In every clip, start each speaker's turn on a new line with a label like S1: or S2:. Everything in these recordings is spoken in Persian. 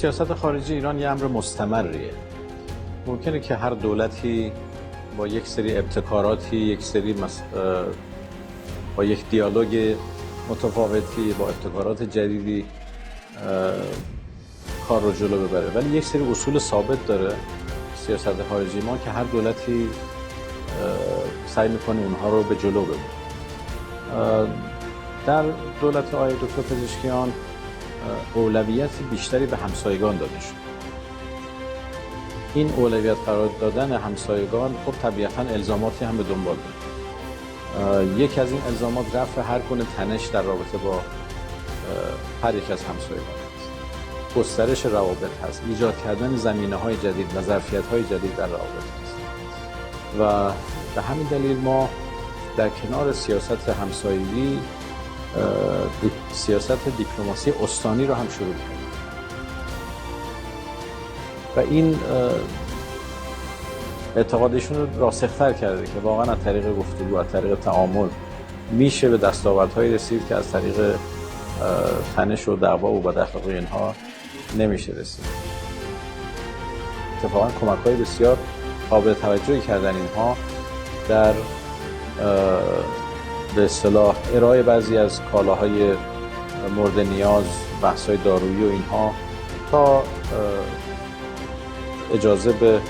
S1: سیاست خارجی ایران یه امر مستمریه. ممکنه که هر دولتی با یک سری ابتکاراتی، با یک دیالوگ متفاوتی، با ابتکارات جدیدی کار رو جلو ببره، ولی یک سری اصول ثابت داره سیاست خارجی ما که هر دولتی سعی میکنه اونها رو به جلو ببره. در دولت آقای دکتر پزشکیان اولویت بیشتری به همسایگان داده شد. این اولویت قرار دادن همسایگان خب طبیعتاً الزاماتی هم به دنبال داره. یکی از این الزامات رفع هر گونه تنش در رابطه با هر یک از همسایگان است. گسترش روابط هست، ایجاد کردن زمینه‌های جدید و ظرفیت‌های جدید در روابط است. و به همین دلیل ما در کنار سیاست همسایگی سیاست دیپلماسی استانی رو هم شروع کردیم و این اعتقادشون رو راسخ‌تر کرده که واقعا از طریق گفتگو، از طریق تعامل میشه به دستاوردهایی رسید که از طریق تنش و دعوا و بد اخلاقی اینها نمیشه رسید. اتفاقا کمک‌های بسیار قابل توجهی کردن اینها در به اصطلاح ارائه بعضی از کالاهای مورد نیاز، بحث‌های دارویی و اینها تا اجازه به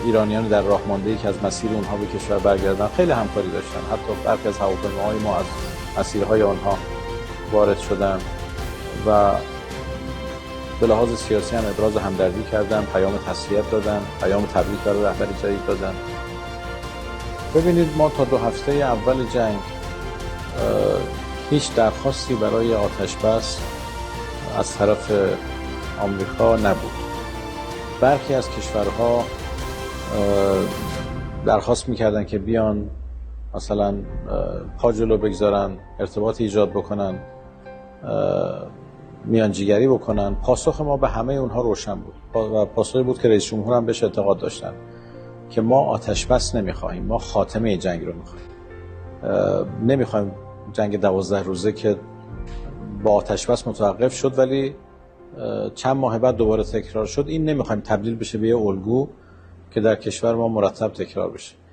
S1: ایرانیان در راهماندهی که از مسیر اونها به کشور برگردن خیلی همکاری داشتن. حتی برخی از هواپیماهای ما از مسیرهای آنها وارد شدن و به لحاظ سیاسی هم ابراز همدردی کردن، پیام تسلیت دادن، پیام تبریک برای رهبر جدید دادن. ببینید ما تا 2 هفته اول جنگ هیچ درخواستی برای آتش بس از طرف آمریکا نبود. برخی از کشورها درخواست میکردن که بیان مثلا پا جلو بگذارن، ارتباط ایجاد بکنن، میانجیگری بکنن. پاسخ ما به همه اونها روشن بود و پاسخی بود که رئیس جمهور هم بهش اعتقاد داشتن که ما آتش بس نمیخواهیم، ما خاتمه جنگ رو میخواهیم. نمیخوایم جنگ 12 روزه که با آتش بس متوقف شد ولی چند ماه بعد دوباره تکرار شد، این نمیخوایم تبدیل بشه به یه الگو که در کشور ما مرتب تکرار بشه.